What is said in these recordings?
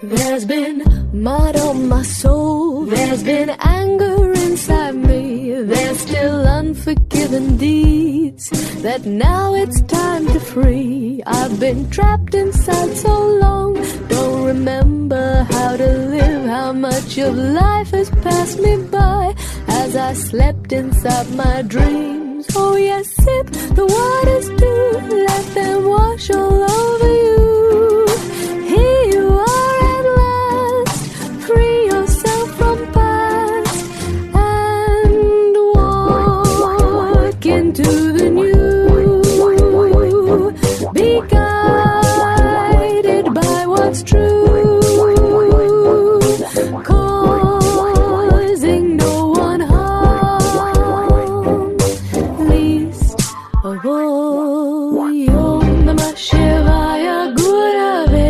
There's been mud on my soul, there's been anger inside me, there's still unforgiven deeds that now it's time to free. I've been trapped inside so long, don't remember how to live, how much of life has passed me by as I slept inside my dreams. Oh yes, sip the waters too, let them wash all over you. Here you are at last, free yourself from past and walk into the new. Be guided by what's true, causing no one harm, least of all. Om Namah Shivaya Gurave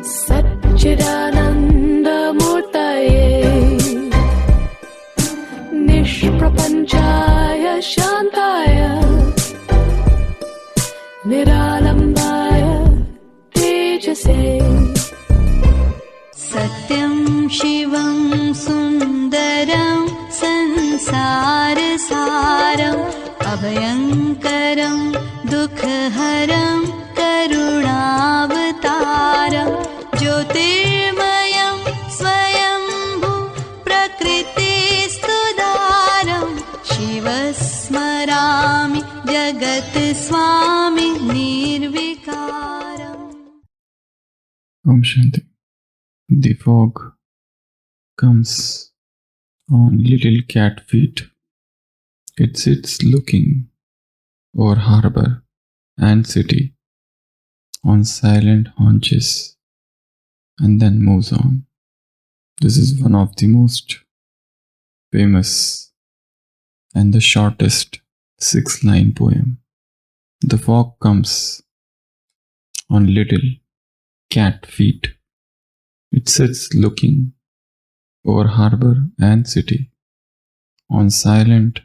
Sat-Chit-Anand Murtaye Nishprapanchaya Shantaya Niralambaya Tejase. Satyam Shivam Sundaram Sansarasaram Abhayankaram Dukhaharam Karunavataram Jyotirmayam Swayambhu Prakritistudaram Shivasmarami Jagat Swami Nirvikaram. Om Shanti. The fog comes on little cat feet. It sits looking over harbor and city on silent haunches and then moves on. This is one of the most famous and the shortest 6-line poem. The fog comes on little cat feet. It sits looking over harbor and city on silent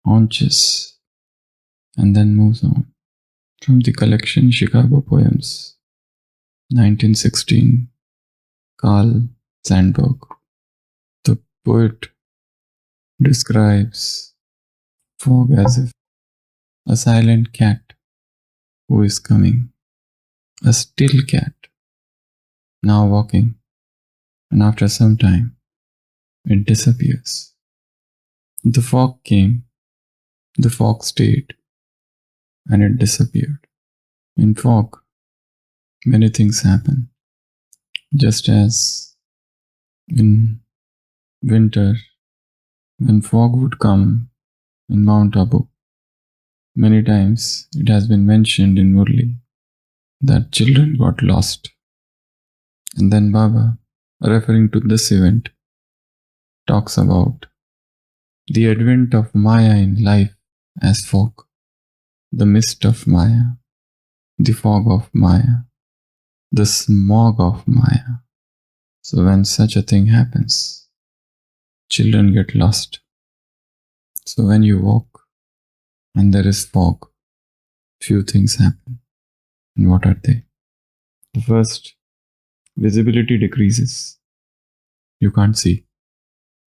haunches and then moves on. From the collection Chicago Poems, 1916, Carl Sandburg. The poet describes fog as if a silent cat who is coming, a still cat, now walking, and after some time it disappears. The fog came, the fog stayed, and it disappeared. In fog, many things happen. Just as in winter, when fog would come in Mount Abu, many times it has been mentioned in Murli that children got lost. And then Baba, referring to this event, talks about the advent of Maya in life as fog, the mist of Maya, the fog of Maya, the smog of Maya. So when such a thing happens, children get lost. So when you walk and there is fog, few things happen. And what are they? The first, visibility decreases. You can't see.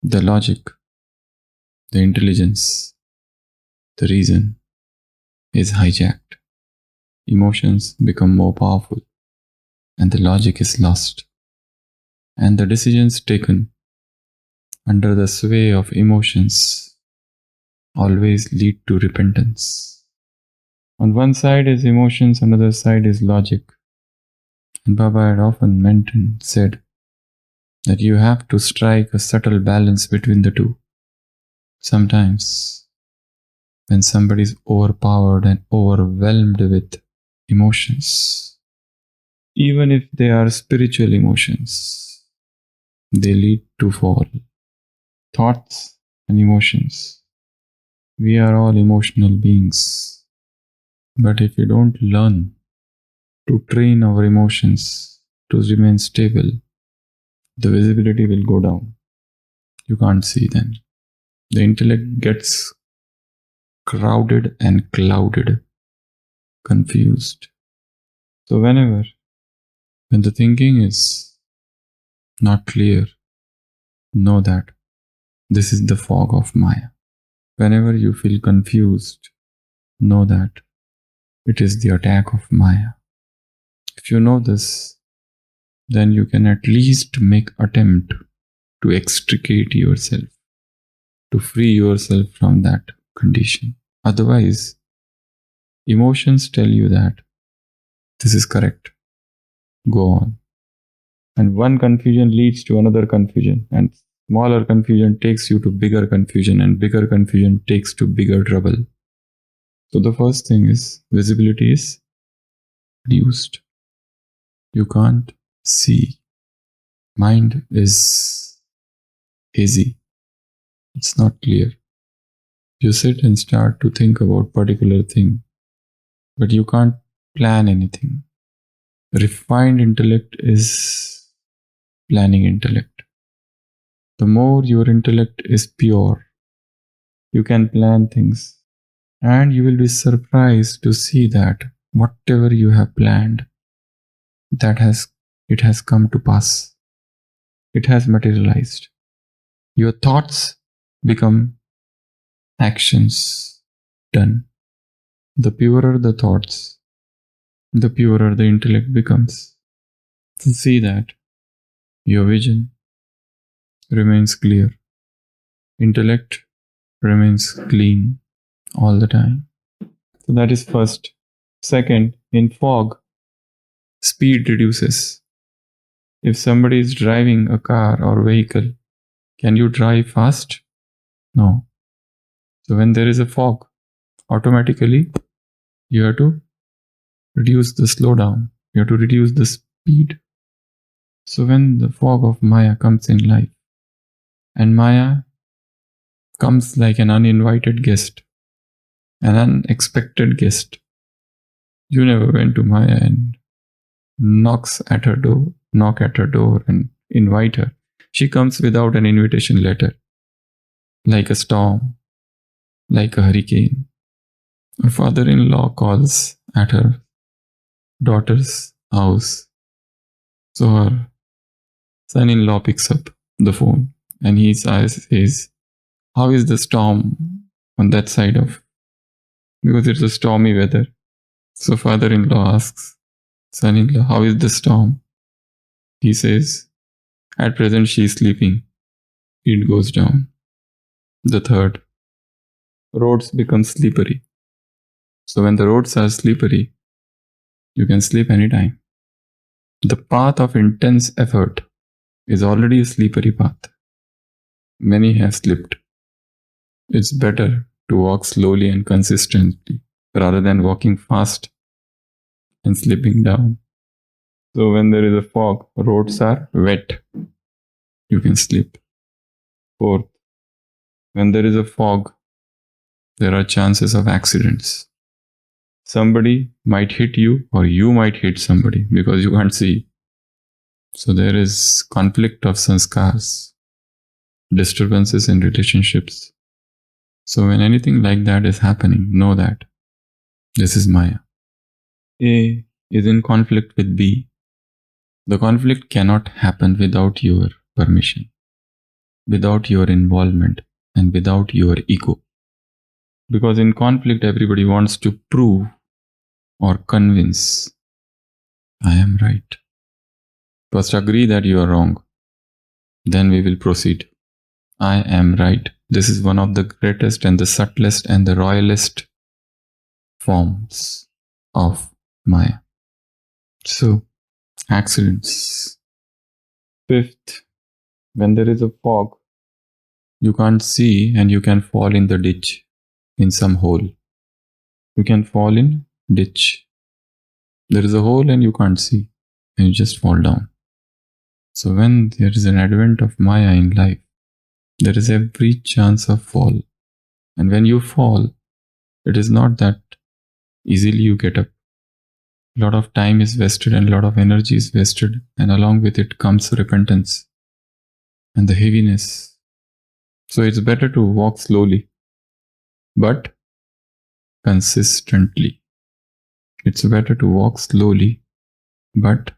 The logic, the intelligence, the reason is hijacked. Emotions become more powerful and the logic is lost. And the decisions taken under the sway of emotions always lead to repentance. On one side is emotions, on the other side is logic. And Baba had often meant and said that you have to strike a subtle balance between the two. Sometimes, when somebody is overpowered and overwhelmed with emotions, even if they are spiritual emotions, they lead to fall. Thoughts and emotions. We are all emotional beings. But if you don't learn to train our emotions to remain stable, the visibility will go down. You can't see then. The intellect gets crowded and clouded, confused. So whenever When the thinking is not clear, know that this is the fog of Maya. Whenever you feel confused, know that it is the attack of Maya. If you know this, then you can at least make attempt to extricate yourself, to free yourself from that condition. Otherwise, emotions tell you that this is correct. Go on. And one confusion leads to another confusion, and smaller confusion takes you to bigger confusion, and bigger confusion takes to bigger trouble. So the first thing is visibility is reduced. You can't see. Mind is hazy. It's not clear. You sit and start to think about particular thing, but you can't plan anything. Refined intellect is planning intellect. The more your intellect is pure, you can plan things, and you will be surprised to see that whatever you have planned, it has come to pass. It has materialized. Your thoughts become actions done. The purer the thoughts, the purer the intellect becomes. To see that your vision remains clear. Intellect remains clean all the time. So that is first. Second, in fog, speed reduces. If somebody is driving a car or vehicle, can you drive fast? No. So when there is a fog, automatically you have to reduce the slowdown. You have to reduce the speed. So when the fog of Maya comes in life, and Maya comes like an uninvited guest, an unexpected guest, you never went to Maya and knock at her door and invite her. She comes without an invitation letter, like a storm, like a hurricane. Her father-in-law calls at her daughter's house. So her son-in-law picks up the phone and he says, how is the storm on that side of? Because it's a stormy weather. So father-in-law asks son-in-law, how is the storm? He says, at present she is sleeping. It goes down. The third, roads become slippery. So when the roads are slippery, you can sleep anytime. The path of intense effort is already a slippery path. Many have slipped. It's better to walk slowly and consistently rather than walking fast and slipping down. So when there is a fog, roads are wet. You can slip. Fourth, when there is a fog, there are chances of accidents. Somebody might hit you or you might hit somebody because you can't see. So there is conflict of sanskars, disturbances in relationships. So when anything like that is happening, know that this is Maya. A is in conflict with B. The conflict cannot happen without your permission, without your involvement, and without your ego. Because in conflict, everybody wants to prove or convince, I am right. First agree that you are wrong. Then we will proceed. I am right. This is one of the greatest and the subtlest and the royalest forms of Maya. So, accidents. Fifth, when there is a fog, you can't see and you can fall in the ditch, in some hole. You can fall in ditch. There is a hole and you can't see and you just fall down. So when there is an advent of Maya in life, there is every chance of fall. And when you fall, it is not that easily you get up. A lot of time is wasted and a lot of energy is wasted, and along with it comes repentance and the heaviness. So it's better to walk slowly, but consistently. It's better to walk slowly, but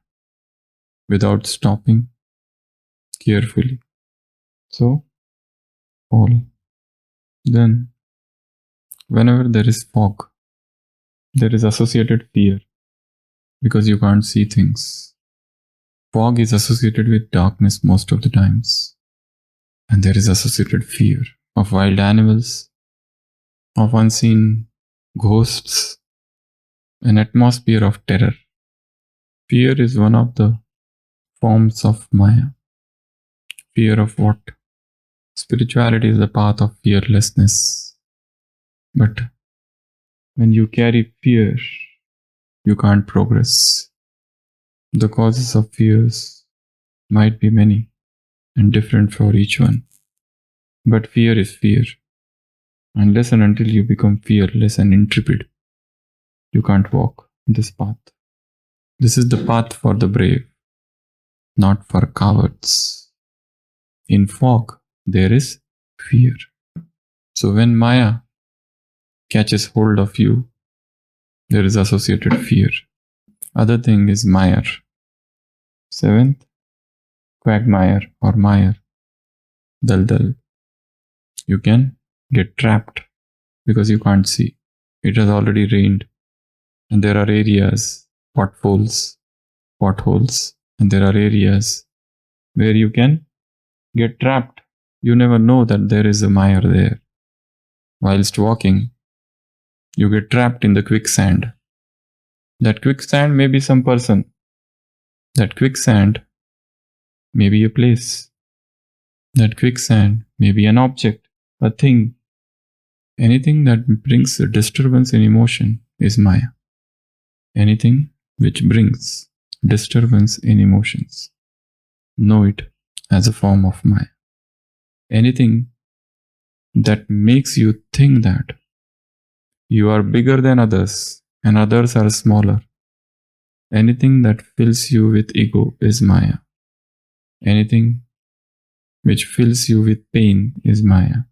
without stopping carefully. So, all. Then, whenever there is fog, there is associated fear because you can't see things. Fog is associated with darkness most of the times. And there is associated fear of wild animals, of unseen ghosts, an atmosphere of terror. Fear is one of the forms of Maya. Fear of what? Spirituality is the path of fearlessness. But when you carry fear, you can't progress. The causes of fears might be many and different for each one. But fear is fear. Unless and until you become fearless and intrepid, you can't walk this path. This is the path for the brave, not for cowards. In fog, there is fear. So when Maya catches hold of you, there is associated fear. Other thing is Mire. Seventh, quagmire or mire, dal. You can get trapped because you can't see. It has already rained and there are areas, potholes, and there are areas where you can get trapped. You never know that there is a mire there. Whilst walking, you get trapped in the quicksand. That quicksand may be some person. That quicksand may be a place. That quicksand may be an object, a thing. Anything that brings a disturbance in emotion is Maya. Anything which brings disturbance in emotions, know it as a form of Maya. Anything that makes you think that you are bigger than others and others are smaller. Anything that fills you with ego is Maya. Anything which fills you with pain is Maya.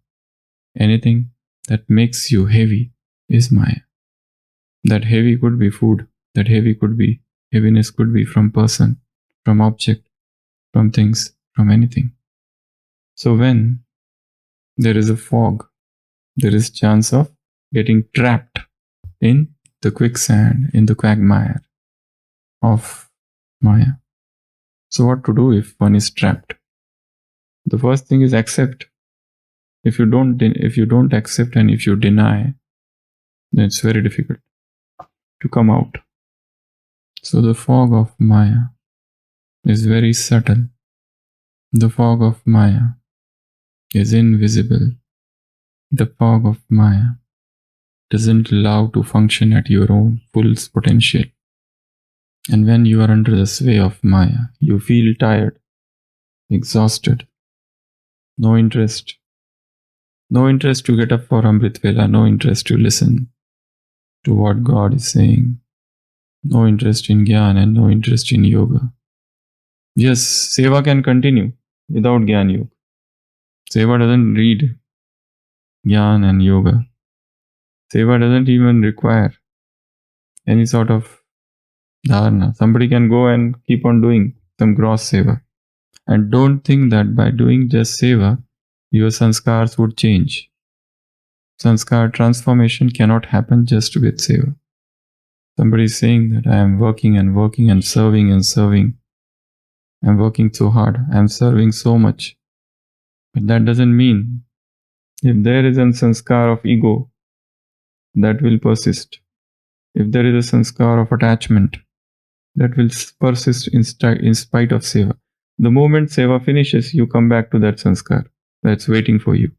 Anything that makes you heavy is Maya. That heavy could be food. That heaviness could be from person, from object, from things, from anything. So when there is a fog, there is chance of getting trapped in the quicksand, in the quagmire of Maya. So what to do if one is trapped? The first thing is accept. If you don't accept and if you deny, then it's very difficult to come out. So the fog of Maya is very subtle. The fog of Maya is invisible. The fog of Maya doesn't allow to function at your own full potential. And when you are under the sway of Maya, you feel tired, exhausted, no interest. No interest to get up for Amrit Vela, no interest to listen to what God is saying. No interest in Gyan and no interest in Yoga. Yes, Seva can continue without Gyan Yoga. Seva doesn't read Gyan and Yoga. Seva doesn't even require any sort of dharana. Somebody can go and keep on doing some gross Seva. And don't think that by doing just Seva, your sanskars would change. Sanskar transformation cannot happen just with Seva. Somebody is saying that I am working and serving. I'm working so hard. I'm serving so much. But that doesn't mean if there is a sanskar of ego, that will persist. If there is a sanskar of attachment, that will persist in spite of Seva. The moment Seva finishes, you come back to that sanskar that's waiting for you,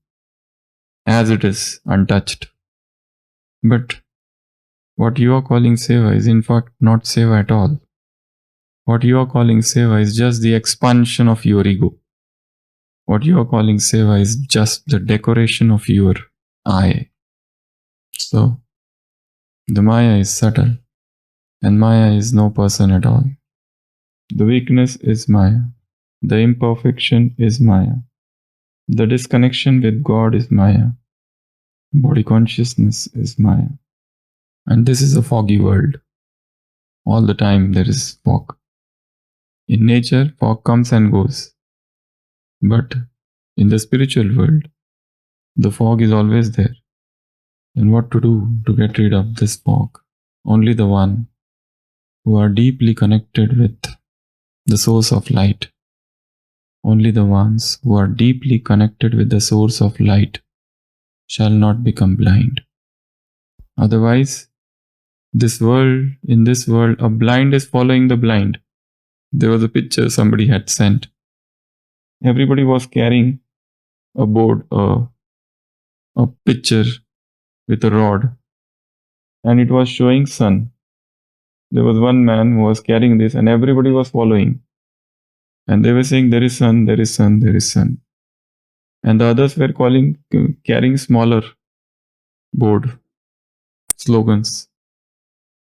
as it is, untouched. But what you are calling Seva is in fact not Seva at all. What you are calling Seva is just the expansion of your ego. What you are calling Seva is just the decoration of your I. So, the Maya is subtle, and Maya is no person at all. The weakness is Maya. The imperfection is Maya. The disconnection with God is Maya. Body consciousness is Maya. And this is a foggy world. All the time there is fog. In nature, fog comes and goes. But in the spiritual world, the fog is always there. And what to do to get rid of this fog? Only the one who are deeply connected with the source of light. Only the ones who are deeply connected with the source of light shall not become blind. Otherwise, in this world, a blind is following the blind. There was a picture somebody had sent. Everybody was carrying a board, a picture with a rod, and it was showing sun. There was one man who was carrying this, and everybody was following. And they were saying, there is sun, there is sun, there is sun. And the others were carrying smaller board slogans.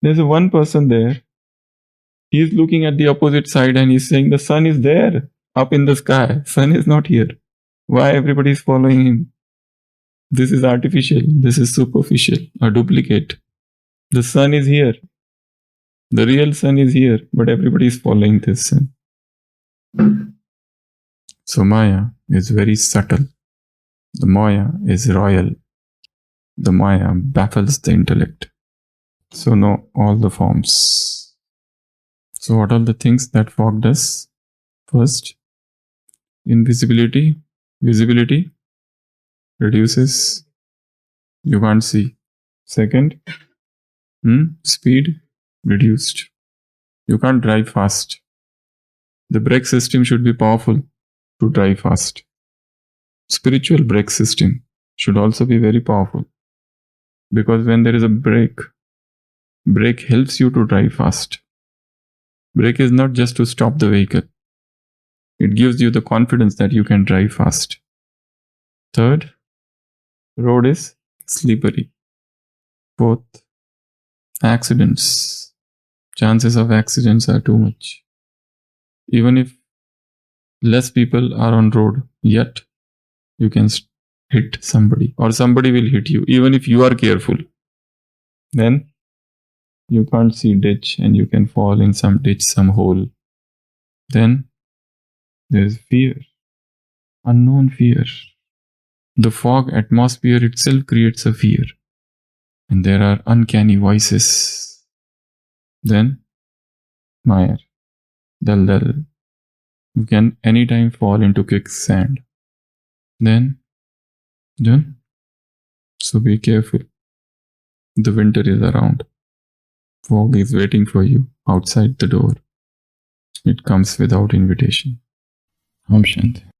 There's one person there. He's looking at the opposite side and he's saying, the sun is there, up in the sky. Sun is not here. Why everybody is following him? This is artificial. This is superficial, a duplicate. The sun is here. The real sun is here, but everybody is following this sun. So Maya is very subtle. The Maya is royal. The Maya baffles the intellect. So know all the forms. So what are the things that fog does? First, invisibility. Visibility reduces. You can't see. Second, speed reduced. You can't drive fast. The brake system should be powerful to drive fast. Spiritual brake system should also be very powerful. Because when there is a brake helps you to drive fast. Brake is not just to stop the vehicle. It gives you the confidence that you can drive fast. Third, road is slippery. Fourth, accidents. Chances of accidents are too much. Even if less people are on road, yet you can hit somebody or somebody will hit you, even if you are careful. Then you can't see ditch and you can fall in some ditch, some hole. Then there is fear, unknown fear. The fog atmosphere itself creates a fear. And there are uncanny voices. Then Maya, dal. You can anytime fall into quicksand. Then, so be careful. The winter is around. Fog is waiting for you outside the door. It comes without invitation. Om Shanti.